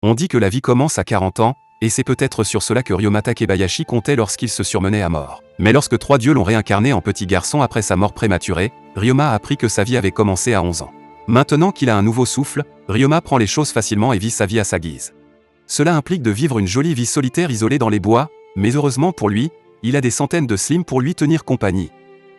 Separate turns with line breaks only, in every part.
On dit que la vie commence à 40 ans, et c'est peut-être sur cela que Ryoma Takebayashi comptait lorsqu'il se surmenait à mort. Mais lorsque 3 dieux l'ont réincarné en petit garçon après sa mort prématurée, Ryoma a appris que sa vie avait commencé à 11 ans. Maintenant qu'il a un nouveau souffle, Ryoma prend les choses facilement et vit sa vie à sa guise. Cela implique de vivre une jolie vie solitaire isolée dans les bois, mais heureusement pour lui, il a des centaines de slims pour lui tenir compagnie.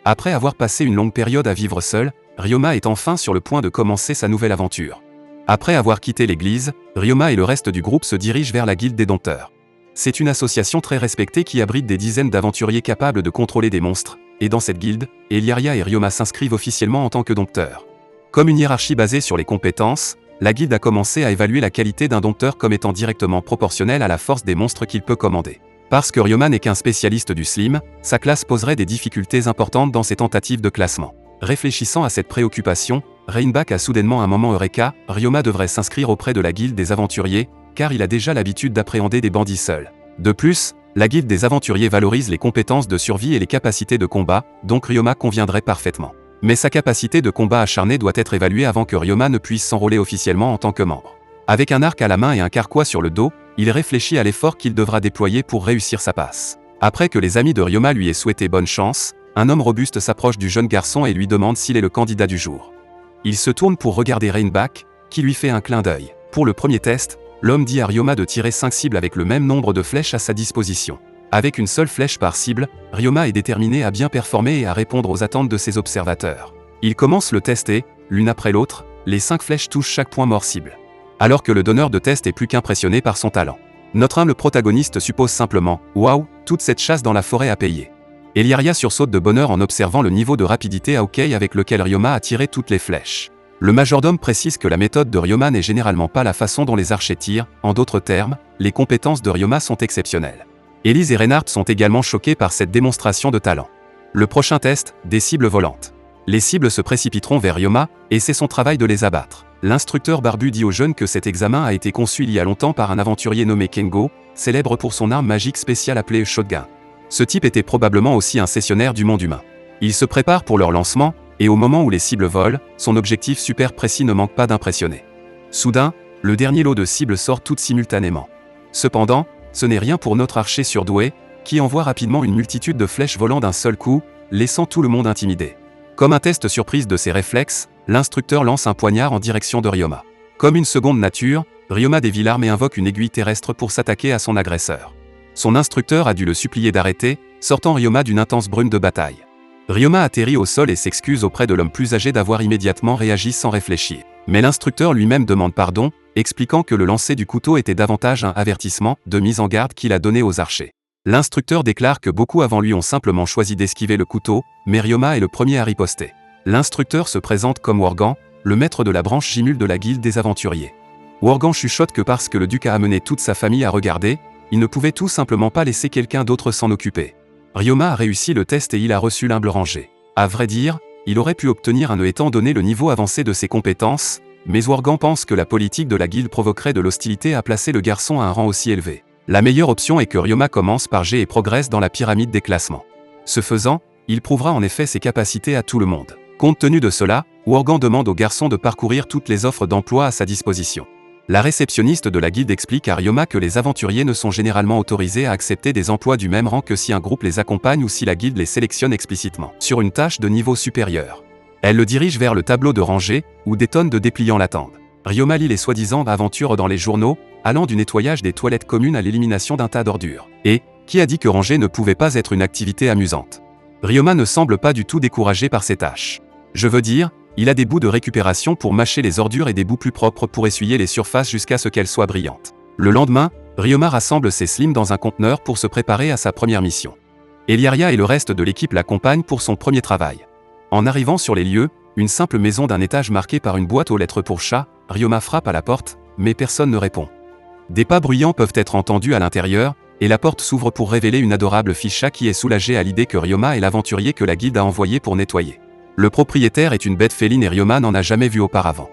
Après avoir passé une longue période à vivre seul, Ryoma est enfin sur le point de commencer sa nouvelle aventure. Après avoir quitté l'église, Ryoma et le reste du groupe se dirigent vers la guilde des dompteurs. C'est une association très respectée qui abrite des dizaines d'aventuriers capables de contrôler des monstres, et dans cette guilde, Eliaria et Ryoma s'inscrivent officiellement en tant que dompteurs. Comme une hiérarchie basée sur les compétences, la guilde a commencé à évaluer la qualité d'un dompteur comme étant directement proportionnelle à la force des monstres qu'il peut commander. Parce que Ryoma n'est qu'un spécialiste du slim, sa classe poserait des difficultés importantes dans ses tentatives de classement. Réfléchissant à cette préoccupation, Rainback a soudainement un moment eureka, Ryoma devrait s'inscrire auprès de la guilde des aventuriers, car il a déjà l'habitude d'appréhender des bandits seuls. De plus, la guilde des aventuriers valorise les compétences de survie et les capacités de combat, donc Ryoma conviendrait parfaitement. Mais sa capacité de combat acharné doit être évaluée avant que Ryoma ne puisse s'enrôler officiellement en tant que membre. Avec un arc à la main et un carquois sur le dos, il réfléchit à l'effort qu'il devra déployer pour réussir sa passe. Après que les amis de Ryoma lui aient souhaité bonne chance, un homme robuste s'approche du jeune garçon et lui demande s'il est le candidat du jour. Il se tourne pour regarder Rainback, qui lui fait un clin d'œil. Pour le premier test, l'homme dit à Ryoma de tirer 5 cibles avec le même nombre de flèches à sa disposition. Avec une seule flèche par cible, Ryoma est déterminé à bien performer et à répondre aux attentes de ses observateurs. Il commence le test et, l'une après l'autre, les 5 flèches touchent chaque point mort cible. Alors que le donneur de test est plus qu'impressionné par son talent. Notre humble protagoniste suppose simplement « Waouh, toute cette chasse dans la forêt à payer ». Eliaria sursaute de bonheur en observant le niveau de rapidité à hockey avec lequel Ryoma a tiré toutes les flèches. Le majordome précise que la méthode de Ryoma n'est généralement pas la façon dont les archers tirent, en d'autres termes, les compétences de Ryoma sont exceptionnelles. Elise et Reinhardt sont également choqués par cette démonstration de talent. Le prochain test, des cibles volantes. Les cibles se précipiteront vers Ryoma, et c'est son travail de les abattre. L'instructeur barbu dit aux jeunes que cet examen a été conçu il y a longtemps par un aventurier nommé Kengo, célèbre pour son arme magique spéciale appelée Shotgun. Ce type était probablement aussi un sessionnaire du monde humain. Il se prépare pour leur lancement, et au moment où les cibles volent, son objectif super précis ne manque pas d'impressionner. Soudain, le dernier lot de cibles sort toutes simultanément. Cependant, ce n'est rien pour notre archer surdoué, qui envoie rapidement une multitude de flèches volant d'un seul coup, laissant tout le monde intimidé. Comme un test surprise de ses réflexes, l'instructeur lance un poignard en direction de Ryoma. Comme une seconde nature, Ryoma dévie l'arme et invoque une aiguille terrestre pour s'attaquer à son agresseur. Son instructeur a dû le supplier d'arrêter, sortant Ryoma d'une intense brume de bataille. Ryoma atterrit au sol et s'excuse auprès de l'homme plus âgé d'avoir immédiatement réagi sans réfléchir. Mais l'instructeur lui-même demande pardon, expliquant que le lancer du couteau était davantage un avertissement de mise en garde qu'il a donné aux archers. L'instructeur déclare que beaucoup avant lui ont simplement choisi d'esquiver le couteau, mais Ryoma est le premier à riposter. L'instructeur se présente comme Worgan, le maître de la branche Jimul de la guilde des aventuriers. Worgan chuchote que parce que le duc a amené toute sa famille à regarder, il ne pouvait tout simplement pas laisser quelqu'un d'autre s'en occuper. Ryoma a réussi le test et il a reçu l'humble rangée. À vrai dire, il aurait pu obtenir un E étant donné le niveau avancé de ses compétences, mais Worgan pense que la politique de la guilde provoquerait de l'hostilité à placer le garçon à un rang aussi élevé. La meilleure option est que Ryoma commence par G et progresse dans la pyramide des classements. Ce faisant, il prouvera en effet ses capacités à tout le monde. Compte tenu de cela, Worgan demande au garçon de parcourir toutes les offres d'emploi à sa disposition. La réceptionniste de la guilde explique à Ryoma que les aventuriers ne sont généralement autorisés à accepter des emplois du même rang que si un groupe les accompagne ou si la guilde les sélectionne explicitement sur une tâche de niveau supérieur. Elle le dirige vers le tableau de rangée, où des tonnes de dépliants l'attendent. Ryoma lit les soi-disant aventures dans les journaux, allant du nettoyage des toilettes communes à l'élimination d'un tas d'ordures. Et, qui a dit que ranger ne pouvait pas être une activité amusante? Ryoma ne semble pas du tout découragé par ces tâches. Je veux dire, il a des bouts de récupération pour mâcher les ordures et des bouts plus propres pour essuyer les surfaces jusqu'à ce qu'elles soient brillantes. Le lendemain, Ryoma rassemble ses slims dans un conteneur pour se préparer à sa première mission. Eliaria et le reste de l'équipe l'accompagnent pour son premier travail. En arrivant sur les lieux, une simple maison d'un étage marquée par une boîte aux lettres pour chat, Ryoma frappe à la porte, mais personne ne répond. Des pas bruyants peuvent être entendus à l'intérieur, et la porte s'ouvre pour révéler une adorable fille chat qui est soulagée à l'idée que Ryoma est l'aventurier que la guilde a envoyé pour nettoyer. Le propriétaire est une bête féline et Ryoma n'en a jamais vu auparavant.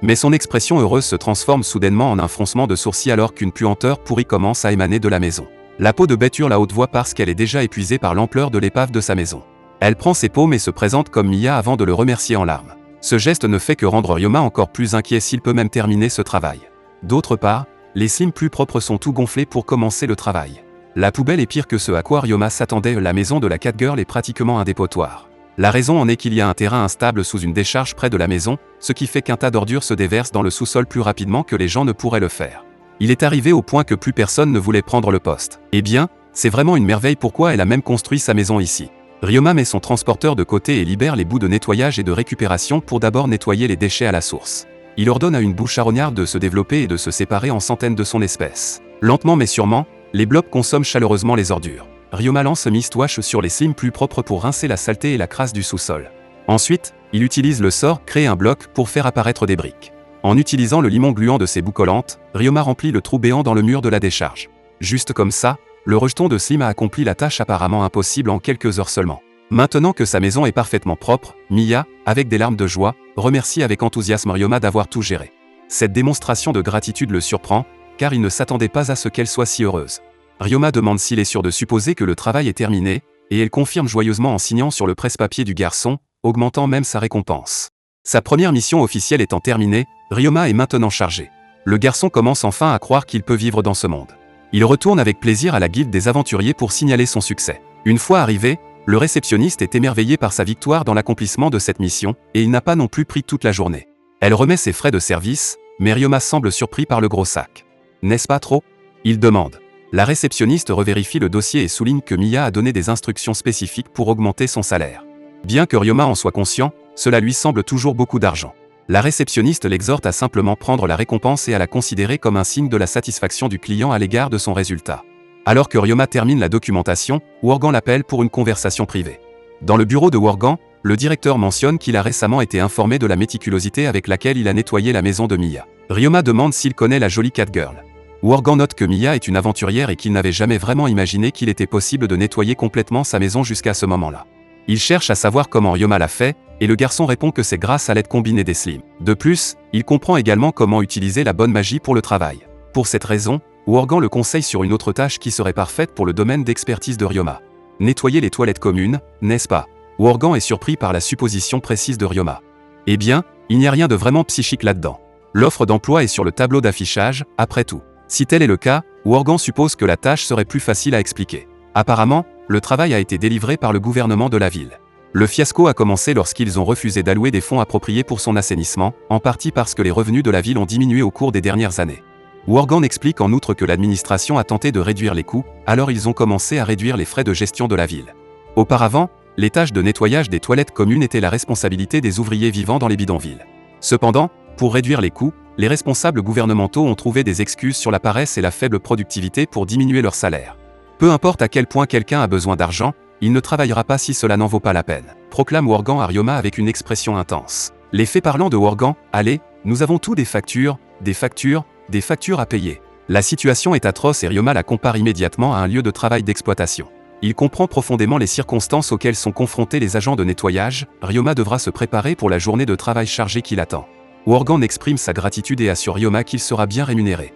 Mais son expression heureuse se transforme soudainement en un froncement de sourcils alors qu'une puanteur pourrie commence à émaner de la maison. La peau de bête hurle à haute voix parce qu'elle est déjà épuisée par l'ampleur de l'épave de sa maison. Elle prend ses paumes et se présente comme Mia avant de le remercier en larmes. Ce geste ne fait que rendre Ryoma encore plus inquiet s'il peut même terminer ce travail. D'autre part, les slims plus propres sont tout gonflés pour commencer le travail. La poubelle est pire que ce à quoi Ryoma s'attendait, la maison de la Catgirl est pratiquement un dépotoir. La raison en est qu'il y a un terrain instable sous une décharge près de la maison, ce qui fait qu'un tas d'ordures se déverse dans le sous-sol plus rapidement que les gens ne pourraient le faire. Il est arrivé au point que plus personne ne voulait prendre le poste. Eh bien, c'est vraiment une merveille pourquoi elle a même construit sa maison ici. Ryoma met son transporteur de côté et libère les bouts de nettoyage et de récupération pour d'abord nettoyer les déchets à la source. Il ordonne à une boue charognarde de se développer et de se séparer en centaines de son espèce. Lentement mais sûrement, les blobs consomment chaleureusement les ordures. Ryoma lance mistwash sur les slims plus propres pour rincer la saleté et la crasse du sous-sol. Ensuite, il utilise le sort créer un bloc pour faire apparaître des briques. En utilisant le limon gluant de ses boues collantes, Ryoma remplit le trou béant dans le mur de la décharge. Juste comme ça, le rejeton de slim a accompli la tâche apparemment impossible en quelques heures seulement. Maintenant que sa maison est parfaitement propre, Mia, avec des larmes de joie, remercie avec enthousiasme Ryoma d'avoir tout géré. Cette démonstration de gratitude le surprend, car il ne s'attendait pas à ce qu'elle soit si heureuse. Ryoma demande s'il est sûr de supposer que le travail est terminé, et elle confirme joyeusement en signant sur le presse-papier du garçon, augmentant même sa récompense. Sa première mission officielle étant terminée, Ryoma est maintenant chargé. Le garçon commence enfin à croire qu'il peut vivre dans ce monde. Il retourne avec plaisir à la guilde des aventuriers pour signaler son succès. Une fois arrivé, le réceptionniste est émerveillé par sa victoire dans l'accomplissement de cette mission, et il n'a pas non plus pris toute la journée. Elle remet ses frais de service, mais Ryoma semble surpris par le gros sac. N'est-ce pas trop? Il demande. La réceptionniste revérifie le dossier et souligne que Mia a donné des instructions spécifiques pour augmenter son salaire. Bien que Ryoma en soit conscient, cela lui semble toujours beaucoup d'argent. La réceptionniste l'exhorte à simplement prendre la récompense et à la considérer comme un signe de la satisfaction du client à l'égard de son résultat. Alors que Ryoma termine la documentation, Worgan l'appelle pour une conversation privée. Dans le bureau de Worgan, le directeur mentionne qu'il a récemment été informé de la méticulosité avec laquelle il a nettoyé la maison de Mia. Ryoma demande s'il connaît la jolie Catgirl. Worgan note que Mia est une aventurière et qu'il n'avait jamais vraiment imaginé qu'il était possible de nettoyer complètement sa maison jusqu'à ce moment-là. Il cherche à savoir comment Ryoma l'a fait, et le garçon répond que c'est grâce à l'aide combinée des slims. De plus, il comprend également comment utiliser la bonne magie pour le travail. Pour cette raison, Worgan le conseille sur une autre tâche qui serait parfaite pour le domaine d'expertise de Ryoma. Nettoyer les toilettes communes, n'est-ce pas? Worgan est surpris par la supposition précise de Ryoma. Eh bien, il n'y a rien de vraiment psychique là-dedans. L'offre d'emploi est sur le tableau d'affichage, après tout. Si tel est le cas, Worgan suppose que la tâche serait plus facile à expliquer. Apparemment, le travail a été délivré par le gouvernement de la ville. Le fiasco a commencé lorsqu'ils ont refusé d'allouer des fonds appropriés pour son assainissement, en partie parce que les revenus de la ville ont diminué au cours des dernières années. Worgan explique en outre que l'administration a tenté de réduire les coûts, alors ils ont commencé à réduire les frais de gestion de la ville. Auparavant, les tâches de nettoyage des toilettes communes étaient la responsabilité des ouvriers vivant dans les bidonvilles. Cependant, pour réduire les coûts, les responsables gouvernementaux ont trouvé des excuses sur la paresse et la faible productivité pour diminuer leur salaire. Peu importe à quel point quelqu'un a besoin d'argent, il ne travaillera pas si cela n'en vaut pas la peine, proclame Worgan à Ryoma avec une expression intense. Les faits parlants de Worgan, allez, nous avons tous des factures à payer. La situation est atroce et Ryoma la compare immédiatement à un lieu de travail d'exploitation. Il comprend profondément les circonstances auxquelles sont confrontés les agents de nettoyage, Ryoma devra se préparer pour la journée de travail chargée qui l'attend. Worgan exprime sa gratitude et assure Ryoma qu'il sera bien rémunéré.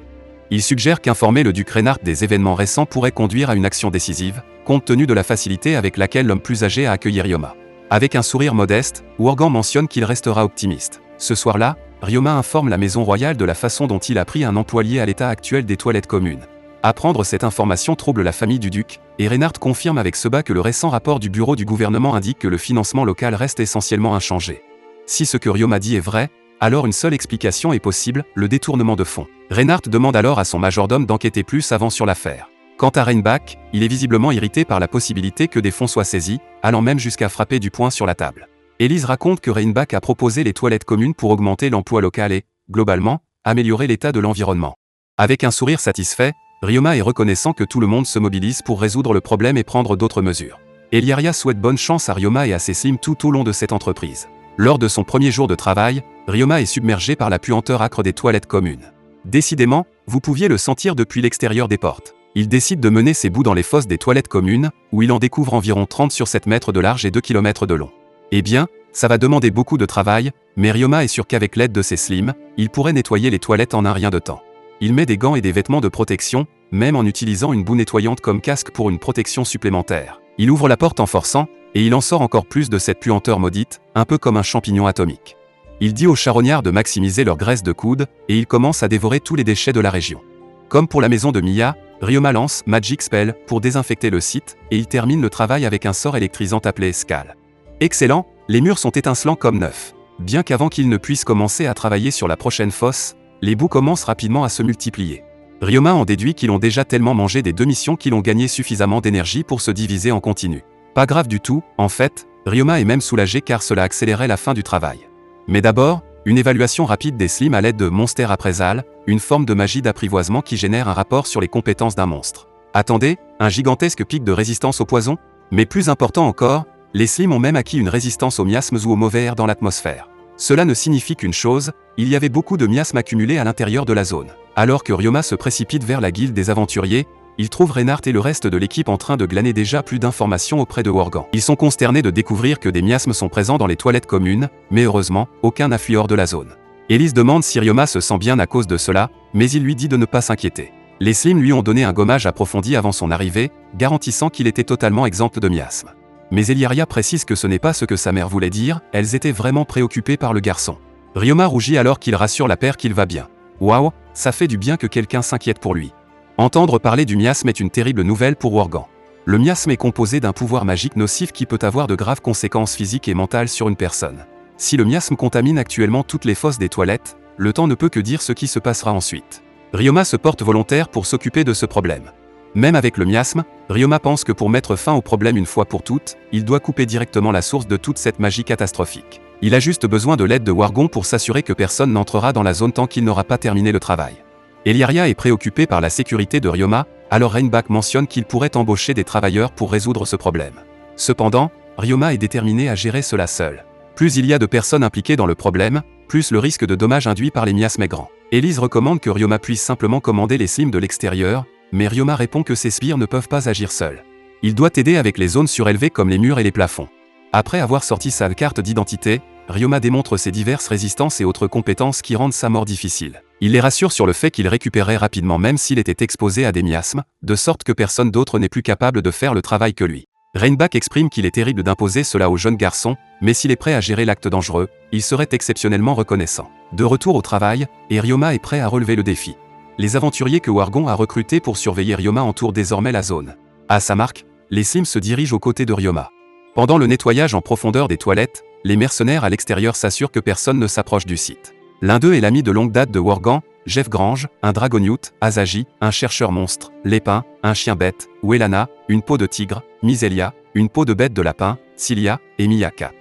Il suggère qu'informer le duc Reinhardt des événements récents pourrait conduire à une action décisive, compte tenu de la facilité avec laquelle l'homme plus âgé a accueilli Ryoma. Avec un sourire modeste, Worgan mentionne qu'il restera optimiste. Ce soir-là, Ryoma informe la maison royale de la façon dont il a pris un emploi lié à l'état actuel des toilettes communes. Apprendre cette information trouble la famille du duc, et Reinhardt confirme avec Seba que le récent rapport du bureau du gouvernement indique que le financement local reste essentiellement inchangé. Si ce que Ryoma dit est vrai, alors une seule explication est possible, le détournement de fonds. Reinhardt demande alors à son majordome d'enquêter plus avant sur l'affaire. Quant à Reinbach, il est visiblement irrité par la possibilité que des fonds soient saisis, allant même jusqu'à frapper du poing sur la table. Élise raconte que Reinbach a proposé les toilettes communes pour augmenter l'emploi local et, globalement, améliorer l'état de l'environnement. Avec un sourire satisfait, Ryoma est reconnaissant que tout le monde se mobilise pour résoudre le problème et prendre d'autres mesures. Eliaria souhaite bonne chance à Ryoma et à ses slims tout au long de cette entreprise. Lors de son premier jour de travail, Ryoma est submergé par la puanteur âcre des toilettes communes. Décidément, vous pouviez le sentir depuis l'extérieur des portes. Il décide de mener ses bouts dans les fosses des toilettes communes, où il en découvre environ 30 sur 7 mètres de large et 2 km de long. Eh bien, ça va demander beaucoup de travail, mais Ryoma est sûr qu'avec l'aide de ses slims, il pourrait nettoyer les toilettes en un rien de temps. Il met des gants et des vêtements de protection, même en utilisant une boue nettoyante comme casque pour une protection supplémentaire. Il ouvre la porte en forçant, et il en sort encore plus de cette puanteur maudite, un peu comme un champignon atomique. Il dit aux charognards de maximiser leur graisse de coude, et il commence à dévorer tous les déchets de la région. Comme pour la maison de Mia, Ryoma lance Magic Spell pour désinfecter le site, et il termine le travail avec un sort électrisant appelé Scale. Excellent, les murs sont étincelants comme neufs. Bien qu'avant qu'ils ne puissent commencer à travailler sur la prochaine fosse, les bouts commencent rapidement à se multiplier. Ryoma en déduit qu'ils ont déjà tellement mangé des 2 missions qu'ils ont gagné suffisamment d'énergie pour se diviser en continu. Pas grave du tout, en fait, Ryoma est même soulagé car cela accélérait la fin du travail. Mais d'abord, une évaluation rapide des slimes à l'aide de Monster Appraisal, une forme de magie d'apprivoisement qui génère un rapport sur les compétences d'un monstre. Attendez, un gigantesque pic de résistance au poison? Mais plus important encore, les slimes ont même acquis une résistance aux miasmes ou au mauvais air dans l'atmosphère. Cela ne signifie qu'une chose, il y avait beaucoup de miasmes accumulés à l'intérieur de la zone. Alors que Ryoma se précipite vers la guilde des aventuriers, il trouve Reinhardt et le reste de l'équipe en train de glaner déjà plus d'informations auprès de Worgan. Ils sont consternés de découvrir que des miasmes sont présents dans les toilettes communes, mais heureusement, aucun n'a fui hors de la zone. Elise demande si Ryoma se sent bien à cause de cela, mais il lui dit de ne pas s'inquiéter. Les slimes lui ont donné un gommage approfondi avant son arrivée, garantissant qu'il était totalement exempt de miasmes. Mais Eliaria précise que ce n'est pas ce que sa mère voulait dire, elles étaient vraiment préoccupées par le garçon. Ryoma rougit alors qu'il rassure la paire qu'il va bien. Waouh, ça fait du bien que quelqu'un s'inquiète pour lui. Entendre parler du miasme est une terrible nouvelle pour Worgan. Le miasme est composé d'un pouvoir magique nocif qui peut avoir de graves conséquences physiques et mentales sur une personne. Si le miasme contamine actuellement toutes les fosses des toilettes, le temps ne peut que dire ce qui se passera ensuite. Ryoma se porte volontaire pour s'occuper de ce problème. Même avec le miasme, Ryoma pense que pour mettre fin au problème une fois pour toutes, il doit couper directement la source de toute cette magie catastrophique. Il a juste besoin de l'aide de Worgan pour s'assurer que personne n'entrera dans la zone tant qu'il n'aura pas terminé le travail. Eliaria est préoccupée par la sécurité de Ryoma, alors Reinbach mentionne qu'il pourrait embaucher des travailleurs pour résoudre ce problème. Cependant, Ryoma est déterminé à gérer cela seul. Plus il y a de personnes impliquées dans le problème, plus le risque de dommages induits par les miasmes est grand. Elise recommande que Ryoma puisse simplement commander les slimes de l'extérieur, mais Ryoma répond que ces sbires ne peuvent pas agir seuls. Il doit aider avec les zones surélevées comme les murs et les plafonds. Après avoir sorti sa carte d'identité, Ryoma démontre ses diverses résistances et autres compétences qui rendent sa mort difficile. Il les rassure sur le fait qu'il récupérerait rapidement même s'il était exposé à des miasmes, de sorte que personne d'autre n'est plus capable de faire le travail que lui. Reinbach exprime qu'il est terrible d'imposer cela au jeune garçon, mais s'il est prêt à gérer l'acte dangereux, il serait exceptionnellement reconnaissant. De retour au travail, et Ryoma est prêt à relever le défi. Les aventuriers que Worgan a recrutés pour surveiller Ryoma entourent désormais la zone. À sa marque, les slimes se dirigent aux côtés de Ryoma. Pendant le nettoyage en profondeur des toilettes, les mercenaires à l'extérieur s'assurent que personne ne s'approche du site. L'un d'eux est l'ami de longue date de Worgan, Jeff Grange, un Dragonute, Asagi, un chercheur monstre, Lépin, un chien bête, Welana, une peau de tigre, Miselia, une peau de bête de lapin, Cilia, et Mia 4.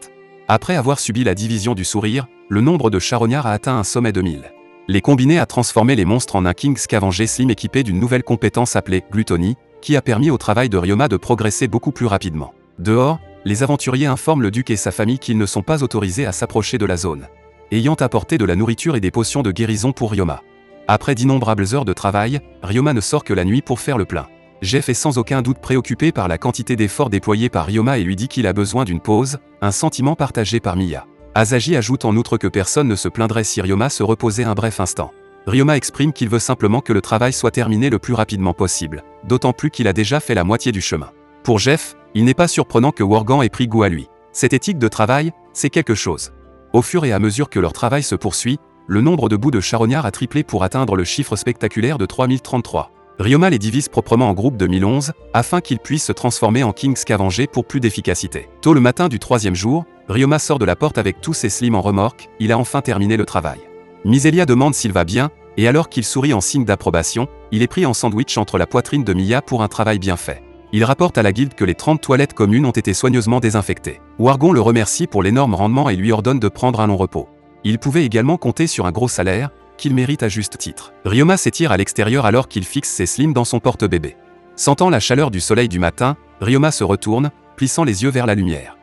Après avoir subi la division du sourire, le nombre de charognards a atteint un sommet de 1000. Les combinés a transformé les monstres en un King Scavenger Slim équipé d'une nouvelle compétence appelée Gluttony, qui a permis au travail de Ryoma de progresser beaucoup plus rapidement. Dehors, les aventuriers informent le duc et sa famille qu'ils ne sont pas autorisés à s'approcher de la zone, ayant apporté de la nourriture et des potions de guérison pour Ryoma. Après d'innombrables heures de travail, Ryoma ne sort que la nuit pour faire le plein. Jeff est sans aucun doute préoccupé par la quantité d'efforts déployés par Ryoma et lui dit qu'il a besoin d'une pause, un sentiment partagé par Mia. Asagi ajoute en outre que personne ne se plaindrait si Ryoma se reposait un bref instant. Ryoma exprime qu'il veut simplement que le travail soit terminé le plus rapidement possible, d'autant plus qu'il a déjà fait la moitié du chemin. Pour Jeff, il n'est pas surprenant que Worgan ait pris goût à lui. Cette éthique de travail, c'est quelque chose. Au fur et à mesure que leur travail se poursuit, le nombre de bouts de charognard a triplé pour atteindre le chiffre spectaculaire de 3033. Ryoma les divise proprement en groupes de 1011, afin qu'ils puissent se transformer en King Scavenger pour plus d'efficacité. Tôt le matin du 3e jour, Ryoma sort de la porte avec tous ses slimes en remorque, il a enfin terminé le travail. Miselia demande s'il va bien, et alors qu'il sourit en signe d'approbation, il est pris en sandwich entre la poitrine de Mia pour un travail bien fait. Il rapporte à la guilde que les 30 toilettes communes ont été soigneusement désinfectées. Worgan le remercie pour l'énorme rendement et lui ordonne de prendre un long repos. Il pouvait également compter sur un gros salaire, qu'il mérite à juste titre. Ryoma s'étire à l'extérieur alors qu'il fixe ses slimes dans son porte-bébé. Sentant la chaleur du soleil du matin, Ryoma se retourne, plissant les yeux vers la lumière.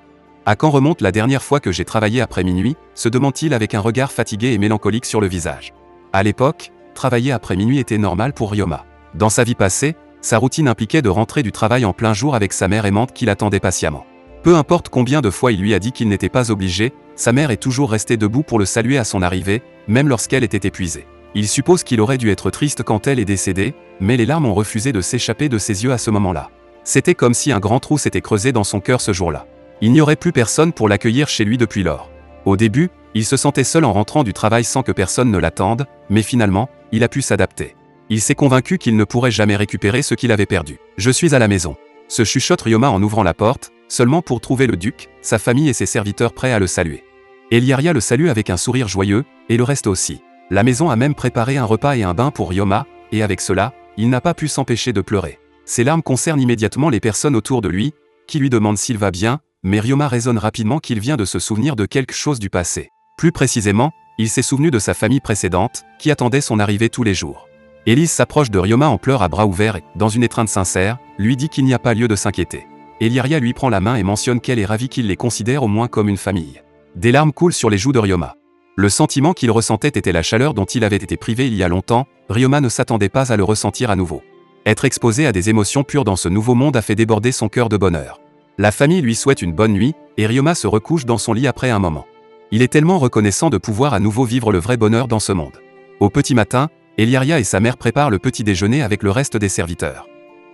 À quand remonte la dernière fois que j'ai travaillé après minuit, se demande-t-il avec un regard fatigué et mélancolique sur le visage. À l'époque, travailler après minuit était normal pour Ryoma. Dans sa vie passée, sa routine impliquait de rentrer du travail en plein jour avec sa mère aimante qui l'attendait patiemment. Peu importe combien de fois il lui a dit qu'il n'était pas obligé, sa mère est toujours restée debout pour le saluer à son arrivée, même lorsqu'elle était épuisée. Il suppose qu'il aurait dû être triste quand elle est décédée, mais les larmes ont refusé de s'échapper de ses yeux à ce moment-là. C'était comme si un grand trou s'était creusé dans son cœur ce jour-là. Il n'y aurait plus personne pour l'accueillir chez lui depuis lors. Au début, il se sentait seul en rentrant du travail sans que personne ne l'attende, mais finalement, il a pu s'adapter. Il s'est convaincu qu'il ne pourrait jamais récupérer ce qu'il avait perdu. « Je suis à la maison », se chuchote Ryoma en ouvrant la porte, seulement pour trouver le duc, sa famille et ses serviteurs prêts à le saluer. Eliaria le salue avec un sourire joyeux, et le reste aussi. La maison a même préparé un repas et un bain pour Ryoma, et avec cela, il n'a pas pu s'empêcher de pleurer. Ses larmes concernent immédiatement les personnes autour de lui, qui lui demandent s'il va bien, mais Ryoma raisonne rapidement qu'il vient de se souvenir de quelque chose du passé. Plus précisément, il s'est souvenu de sa famille précédente, qui attendait son arrivée tous les jours. Élise s'approche de Ryoma en pleurs à bras ouverts et, dans une étreinte sincère, lui dit qu'il n'y a pas lieu de s'inquiéter. Eliaria lui prend la main et mentionne qu'elle est ravie qu'il les considère au moins comme une famille. Des larmes coulent sur les joues de Ryoma. Le sentiment qu'il ressentait était la chaleur dont il avait été privé il y a longtemps. Ryoma ne s'attendait pas à le ressentir à nouveau. Être exposé à des émotions pures dans ce nouveau monde a fait déborder son cœur de bonheur. La famille lui souhaite une bonne nuit, et Ryoma se recouche dans son lit après un moment. Il est tellement reconnaissant de pouvoir à nouveau vivre le vrai bonheur dans ce monde. Au petit matin, Eliaria et sa mère préparent le petit déjeuner avec le reste des serviteurs.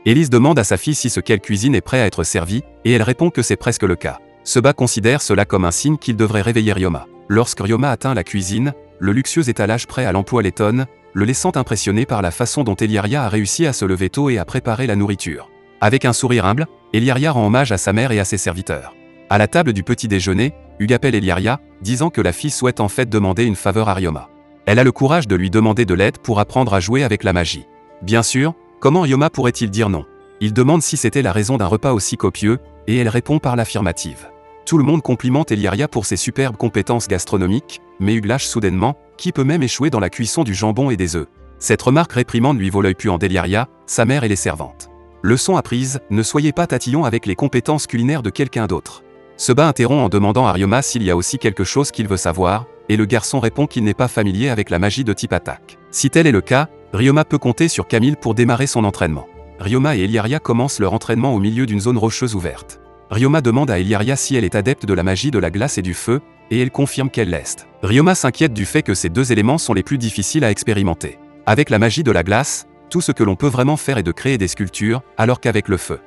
Élise demande à sa fille si ce qu'elle cuisine est prêt à être servi, et elle répond que c'est presque le cas. Seba considère cela comme un signe qu'il devrait réveiller Ryoma. Lorsque Ryoma atteint la cuisine, le luxueux étalage prêt à l'emploi l'étonne, le laissant impressionné par la façon dont Eliaria a réussi à se lever tôt et à préparer la nourriture. Avec un sourire humble, Eliaria rend hommage à sa mère et à ses serviteurs. À la table du petit déjeuner, Hugues appelle Eliaria, disant que la fille souhaite en fait demander une faveur à Ryoma. Elle a le courage de lui demander de l'aide pour apprendre à jouer avec la magie. Bien sûr, comment Ryoma pourrait-il dire non? Il demande si c'était la raison d'un repas aussi copieux, et elle répond par l'affirmative. Tout le monde complimente Eliaria pour ses superbes compétences gastronomiques, mais Hugues lâche soudainement, qui peut même échouer dans la cuisson du jambon et des œufs. Cette remarque réprimande lui vaut l'œil puant d'Eliaria, sa mère et les servantes. Leçon apprise, ne soyez pas tatillon avec les compétences culinaires de quelqu'un d'autre. Seba interrompt en demandant à Ryoma s'il y a aussi quelque chose qu'il veut savoir, et le garçon répond qu'il n'est pas familier avec la magie de type attaque. Si tel est le cas, Ryoma peut compter sur Camille pour démarrer son entraînement. Ryoma et Eliaria commencent leur entraînement au milieu d'une zone rocheuse ouverte. Ryoma demande à Eliaria si elle est adepte de la magie de la glace et du feu, et elle confirme qu'elle l'est. Ryoma s'inquiète du fait que ces deux éléments sont les plus difficiles à expérimenter. Avec la magie de la glace, tout ce que l'on peut vraiment faire est de créer des sculptures, alors qu'avec le feu.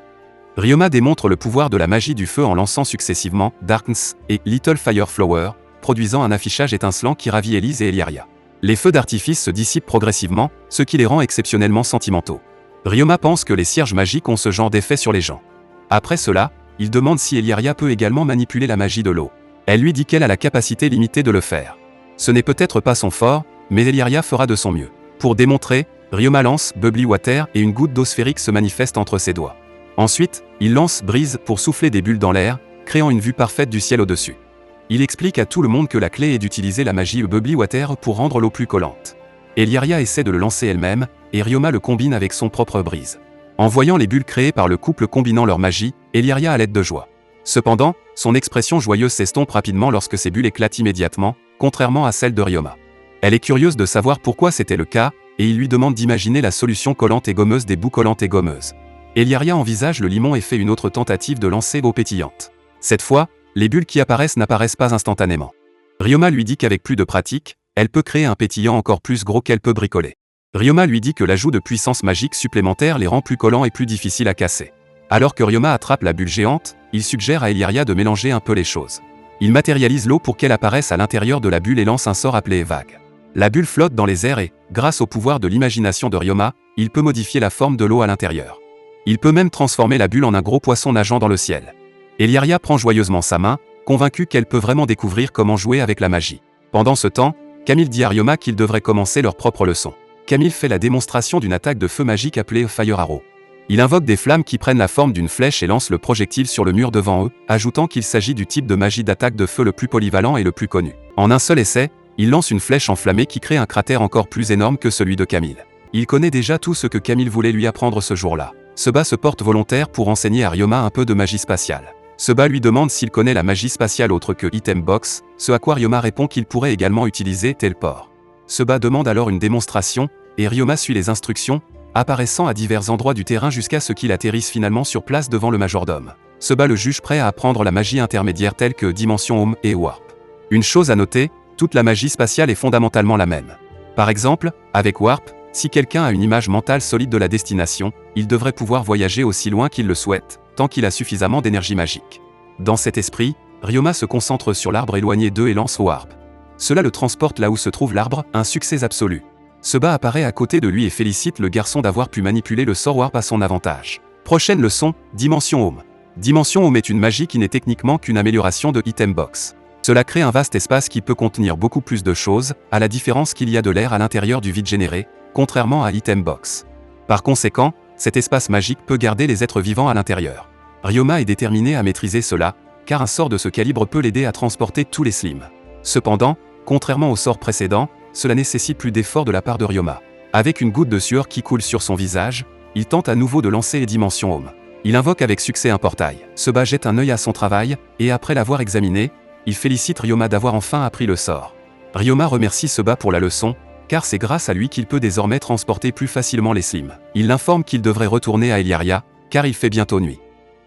Ryoma démontre le pouvoir de la magie du feu en lançant successivement Darkness et Little Fire Flower, produisant un affichage étincelant qui ravit Élise et Eliaria. Les feux d'artifice se dissipent progressivement, ce qui les rend exceptionnellement sentimentaux. Ryoma pense que les cierges magiques ont ce genre d'effet sur les gens. Après cela, il demande si Eliaria peut également manipuler la magie de l'eau. Elle lui dit qu'elle a la capacité limitée de le faire. Ce n'est peut-être pas son fort, mais Eliaria fera de son mieux. Pour démontrer, Ryoma lance Bubbly Water et une goutte d'eau sphérique se manifeste entre ses doigts. Ensuite, il lance Brise pour souffler des bulles dans l'air, créant une vue parfaite du ciel au-dessus. Il explique à tout le monde que la clé est d'utiliser la magie Bubbly Water pour rendre l'eau plus collante. Eliaria essaie de le lancer elle-même, et Ryoma le combine avec son propre Brise. En voyant les bulles créées par le couple combinant leur magie, Eliaria halète de joie. Cependant, son expression joyeuse s'estompe rapidement lorsque ces bulles éclatent immédiatement, contrairement à celle de Ryoma. Elle est curieuse de savoir pourquoi c'était le cas, et il lui demande d'imaginer la solution collante et gommeuse des boues collantes et gommeuses. Eliaria envisage le limon et fait une autre tentative de lancer eau pétillante. Cette fois, les bulles qui apparaissent n'apparaissent pas instantanément. Ryoma lui dit qu'avec plus de pratique, elle peut créer un pétillant encore plus gros qu'elle peut bricoler. Ryoma lui dit que l'ajout de puissance magique supplémentaire les rend plus collants et plus difficiles à casser. Alors que Ryoma attrape la bulle géante, il suggère à Eliaria de mélanger un peu les choses. Il matérialise l'eau pour qu'elle apparaisse à l'intérieur de la bulle et lance un sort appelé Vague. La bulle flotte dans les airs et, grâce au pouvoir de l'imagination de Ryoma, il peut modifier la forme de l'eau à l'intérieur. Il peut même transformer la bulle en un gros poisson nageant dans le ciel. Eliaria prend joyeusement sa main, convaincue qu'elle peut vraiment découvrir comment jouer avec la magie. Pendant ce temps, Camille dit à Ryoma qu'ils devraient commencer leur propre leçon. Camille fait la démonstration d'une attaque de feu magique appelée Fire Arrow. Il invoque des flammes qui prennent la forme d'une flèche et lance le projectile sur le mur devant eux, ajoutant qu'il s'agit du type de magie d'attaque de feu le plus polyvalent et le plus connu. En un seul essai, il lance une flèche enflammée qui crée un cratère encore plus énorme que celui de Camille. Il connaît déjà tout ce que Camille voulait lui apprendre ce jour-là. Seba se porte volontaire pour enseigner à Ryoma un peu de magie spatiale. Seba lui demande s'il connaît la magie spatiale autre que Item Box, ce à quoi Ryoma répond qu'il pourrait également utiliser Teleport. Seba demande alors une démonstration, et Ryoma suit les instructions, apparaissant à divers endroits du terrain jusqu'à ce qu'il atterrisse finalement sur place devant le majordome. Seba le juge prêt à apprendre la magie intermédiaire telle que Dimension Home et Warp. Une chose à noter, toute la magie spatiale est fondamentalement la même. Par exemple, avec Warp, si quelqu'un a une image mentale solide de la destination, il devrait pouvoir voyager aussi loin qu'il le souhaite, tant qu'il a suffisamment d'énergie magique. Dans cet esprit, Ryoma se concentre sur l'arbre éloigné d'eux et lance Warp. Cela le transporte là où se trouve l'arbre, un succès absolu. Seba apparaît à côté de lui et félicite le garçon d'avoir pu manipuler le sort Warp à son avantage. Prochaine leçon, Dimension Home. Dimension Home est une magie qui n'est techniquement qu'une amélioration de Item Box. Cela crée un vaste espace qui peut contenir beaucoup plus de choses, à la différence qu'il y a de l'air à l'intérieur du vide généré, contrairement à Item Box. Par conséquent, cet espace magique peut garder les êtres vivants à l'intérieur. Ryoma est déterminé à maîtriser cela, car un sort de ce calibre peut l'aider à transporter tous les slims. Cependant, contrairement au sort précédent, cela nécessite plus d'efforts de la part de Ryoma. Avec une goutte de sueur qui coule sur son visage, il tente à nouveau de lancer les dimensions Home. Il invoque avec succès un portail. Seba jette un œil à son travail, et après l'avoir examiné, il félicite Ryoma d'avoir enfin appris le sort. Ryoma remercie Seba pour la leçon, car c'est grâce à lui qu'il peut désormais transporter plus facilement les slims. Il l'informe qu'il devrait retourner à Eliaria, car il fait bientôt nuit.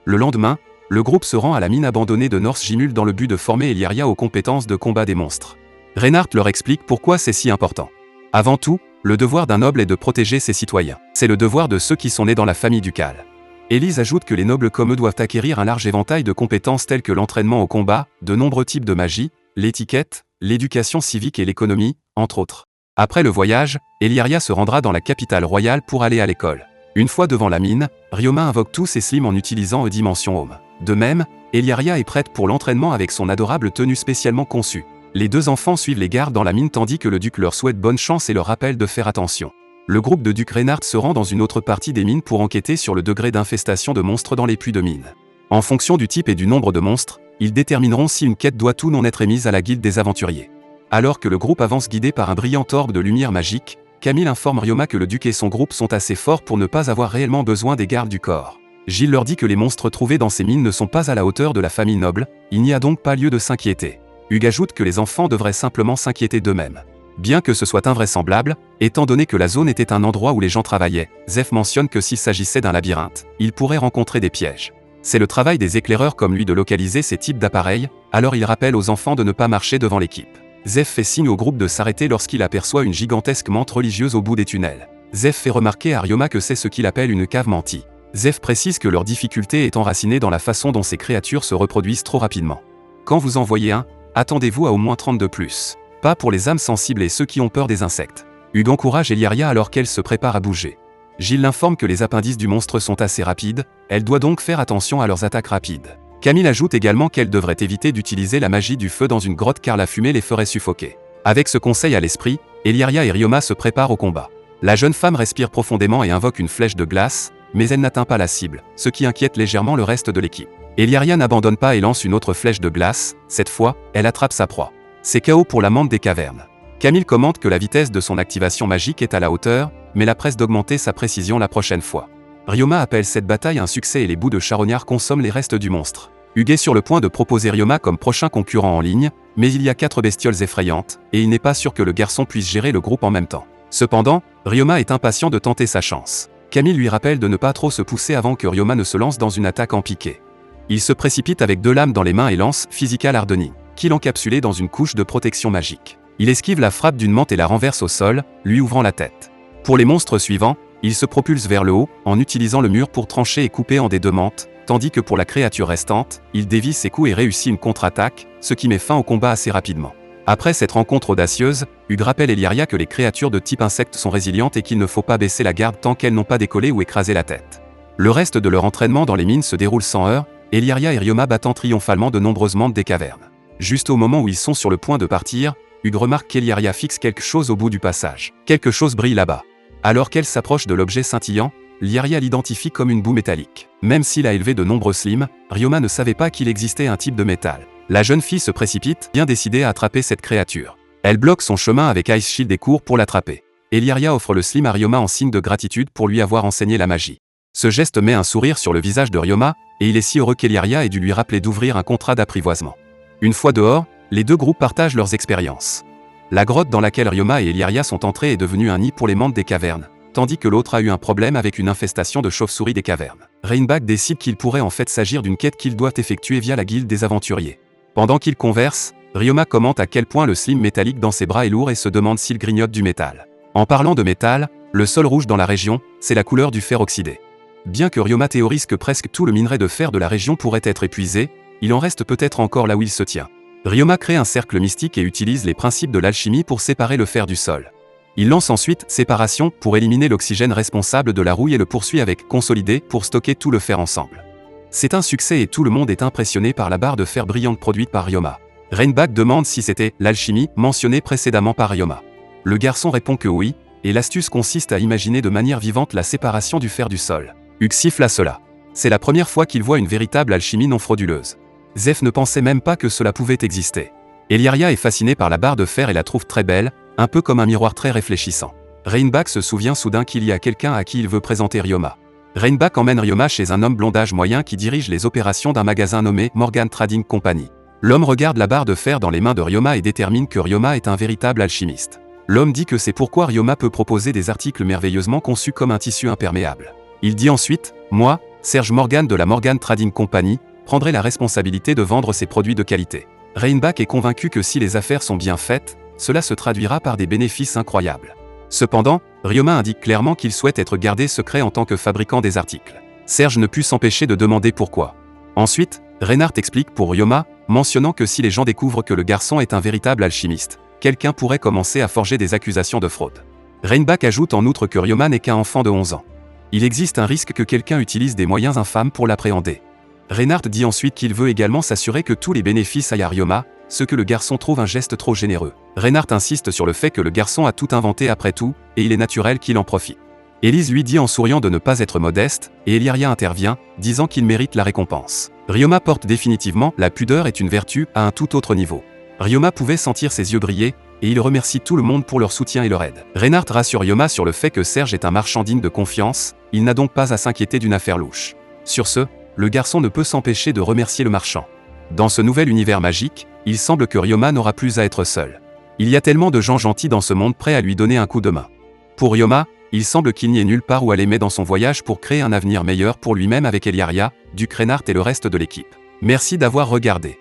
Le lendemain, le groupe se rend à la mine abandonnée de North Gimul dans le but de former Eliaria aux compétences de combat des monstres. Reinhardt leur explique pourquoi c'est si important. Avant tout, le devoir d'un noble est de protéger ses citoyens. C'est le devoir de ceux qui sont nés dans la famille ducale. Élise ajoute que les nobles comme eux doivent acquérir un large éventail de compétences telles que l'entraînement au combat, de nombreux types de magie, l'étiquette, l'éducation civique et l'économie, entre autres. Après le voyage, Eliaria se rendra dans la capitale royale pour aller à l'école. Une fois devant la mine, Ryoma invoque tous ses slims en utilisant Dimension Home. De même, Eliaria est prête pour l'entraînement avec son adorable tenue spécialement conçue. Les deux enfants suivent les gardes dans la mine tandis que le duc leur souhaite bonne chance et leur rappelle de faire attention. Le groupe de duc Reinhardt se rend dans une autre partie des mines pour enquêter sur le degré d'infestation de monstres dans les puits de mine. En fonction du type et du nombre de monstres, ils détermineront si une quête doit ou non être émise à la guilde des aventuriers. Alors que le groupe avance guidé par un brillant orbe de lumière magique, Camille informe Ryoma que le duc et son groupe sont assez forts pour ne pas avoir réellement besoin des gardes du corps. Gilles leur dit que les monstres trouvés dans ces mines ne sont pas à la hauteur de la famille noble, il n'y a donc pas lieu de s'inquiéter. Hugues ajoute que les enfants devraient simplement s'inquiéter d'eux-mêmes. Bien que ce soit invraisemblable, étant donné que la zone était un endroit où les gens travaillaient, Zeph mentionne que s'il s'agissait d'un labyrinthe, ils pourraient rencontrer des pièges. C'est le travail des éclaireurs comme lui de localiser ces types d'appareils, alors il rappelle aux enfants de ne pas marcher devant l'équipe. Zeph fait signe au groupe de s'arrêter lorsqu'il aperçoit une gigantesque menthe religieuse au bout des tunnels. Zeph fait remarquer à Ryoma que c'est ce qu'il appelle une cave mentie. Zeph précise que leur difficulté est enracinée dans la façon dont ces créatures se reproduisent trop rapidement. Quand vous en voyez un, attendez-vous à au moins 30 de plus. Pas pour les âmes sensibles et ceux qui ont peur des insectes. Hugues encourage Eliaria alors qu'elle se prépare à bouger. Gilles l'informe que les appendices du monstre sont assez rapides, elle doit donc faire attention à leurs attaques rapides. Camille ajoute également qu'elle devrait éviter d'utiliser la magie du feu dans une grotte car la fumée les ferait suffoquer. Avec ce conseil à l'esprit, Eliaria et Ryoma se préparent au combat. La jeune femme respire profondément et invoque une flèche de glace, mais elle n'atteint pas la cible, ce qui inquiète légèrement le reste de l'équipe. Eliaria n'abandonne pas et lance une autre flèche de glace, cette fois, elle attrape sa proie. C'est KO pour la mante des cavernes. Camille commente que la vitesse de son activation magique est à la hauteur, mais la presse d'augmenter sa précision la prochaine fois. Ryoma appelle cette bataille un succès et les bouts de charognard consomment les restes du monstre. Hugues est sur le point de proposer Ryoma comme prochain concurrent en ligne, mais il y a 4 bestioles effrayantes, et il n'est pas sûr que le garçon puisse gérer le groupe en même temps. Cependant, Ryoma est impatient de tenter sa chance. Camille lui rappelle de ne pas trop se pousser avant que Ryoma ne se lance dans une attaque en piqué. Il se précipite avec 2 lames dans les mains et lance Physical Hardening, qu'il encapsulé dans une couche de protection magique. Il esquive la frappe d'une mante et la renverse au sol, lui ouvrant la tête. Pour les monstres suivants, il se propulse vers le haut, en utilisant le mur pour trancher et couper en des 2 mantes, tandis que pour la créature restante, il dévie ses coups et réussit une contre-attaque, ce qui met fin au combat assez rapidement. Après cette rencontre audacieuse, Hugues rappelle Eliaria que les créatures de type insecte sont résilientes et qu'il ne faut pas baisser la garde tant qu'elles n'ont pas décollé ou écrasé la tête. Le reste de leur entraînement dans les mines se déroule sans heurts, Eliaria et Ryoma battant triomphalement de nombreuses mantes des cavernes. Juste au moment où ils sont sur le point de partir, Hugues remarque qu'Eliaria fixe quelque chose au bout du passage. Quelque chose brille là-bas. Alors qu'elle s'approche de l'objet scintillant, Eliaria l'identifie comme une boue métallique. Même s'il a élevé de nombreux slims, Ryoma ne savait pas qu'il existait un type de métal. La jeune fille se précipite, bien décidée à attraper cette créature. Elle bloque son chemin avec Ice Shield et court pour l'attraper. Eliaria offre le slim à Ryoma en signe de gratitude pour lui avoir enseigné la magie. Ce geste met un sourire sur le visage de Ryoma, et il est si heureux qu'Eliaria ait dû lui rappeler d'ouvrir un contrat d'apprivoisement. Une fois dehors, les 2 groupes partagent leurs expériences. La grotte dans laquelle Ryoma et Eliaria sont entrés est devenue un nid pour les mantes des cavernes, tandis que l'autre a eu un problème avec une infestation de chauves-souris des cavernes. Rainback décide qu'il pourrait en fait s'agir d'une quête qu'ils doivent effectuer via la guilde des aventuriers. Pendant qu'ils conversent, Ryoma commente à quel point le slim métallique dans ses bras est lourd et se demande s'il grignote du métal. En parlant de métal, le sol rouge dans la région, c'est la couleur du fer oxydé. Bien que Ryoma théorise que presque tout le minerai de fer de la région pourrait être épuisé, il en reste peut-être encore là où il se tient. Ryoma crée un cercle mystique et utilise les principes de l'alchimie pour séparer le fer du sol. Il lance ensuite Séparation pour éliminer l'oxygène responsable de la rouille et le poursuit avec Consolider pour stocker tout le fer ensemble. C'est un succès et tout le monde est impressionné par la barre de fer brillante produite par Ryoma. Reinback demande si c'était l'alchimie mentionnée précédemment par Ryoma. Le garçon répond que oui, et l'astuce consiste à imaginer de manière vivante la séparation du fer du sol. Hugues siffle à cela. C'est la première fois qu'il voit une véritable alchimie non frauduleuse. Zef ne pensait même pas que cela pouvait exister. Eliaria est fascinée par la barre de fer et la trouve très belle, un peu comme un miroir très réfléchissant. Reinback se souvient soudain qu'il y a quelqu'un à qui il veut présenter Ryoma. Reinback emmène Ryoma chez un homme blond d'âge moyen qui dirige les opérations d'un magasin nommé Morgan Trading Company. L'homme regarde la barre de fer dans les mains de Ryoma et détermine que Ryoma est un véritable alchimiste. L'homme dit que c'est pourquoi Ryoma peut proposer des articles merveilleusement conçus comme un tissu imperméable. Il dit ensuite, moi, Serge Morgan de la Morgan Trading Company, prendrai la responsabilité de vendre ses produits de qualité. Reinback est convaincu que si les affaires sont bien faites, cela se traduira par des bénéfices incroyables. Cependant, Ryoma indique clairement qu'il souhaite être gardé secret en tant que fabricant des articles. Serge ne put s'empêcher de demander pourquoi. Ensuite, Reinhardt explique pour Ryoma, mentionnant que si les gens découvrent que le garçon est un véritable alchimiste, quelqu'un pourrait commencer à forger des accusations de fraude. Reinback ajoute en outre que Ryoma n'est qu'un enfant de 11 ans. Il existe un risque que quelqu'un utilise des moyens infâmes pour l'appréhender. Reinhardt dit ensuite qu'il veut également s'assurer que tous les bénéfices aillent à Ryoma, ce que le garçon trouve un geste trop généreux. Reinhardt insiste sur le fait que le garçon a tout inventé après tout, et il est naturel qu'il en profite. Élise lui dit en souriant de ne pas être modeste, et Eliaria intervient, disant qu'il mérite la récompense. Ryoma porte définitivement, la pudeur est une vertu à un tout autre niveau. Ryoma pouvait sentir ses yeux briller, et il remercie tout le monde pour leur soutien et leur aide. Reinhardt rassure Ryoma sur le fait que Serge est un marchand digne de confiance, il n'a donc pas à s'inquiéter d'une affaire louche. Sur ce, le garçon ne peut s'empêcher de remercier le marchand. Dans ce nouvel univers magique, il semble que Ryoma n'aura plus à être seul. Il y a tellement de gens gentils dans ce monde prêts à lui donner un coup de main. Pour Ryoma, il semble qu'il n'y ait nulle part où aller mais dans son voyage pour créer un avenir meilleur pour lui-même avec Eliaria, Duke Reinhardt et le reste de l'équipe. Merci d'avoir regardé.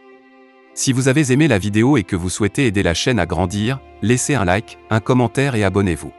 Si vous avez aimé la vidéo et que vous souhaitez aider la chaîne à grandir, laissez un like, un commentaire et abonnez-vous.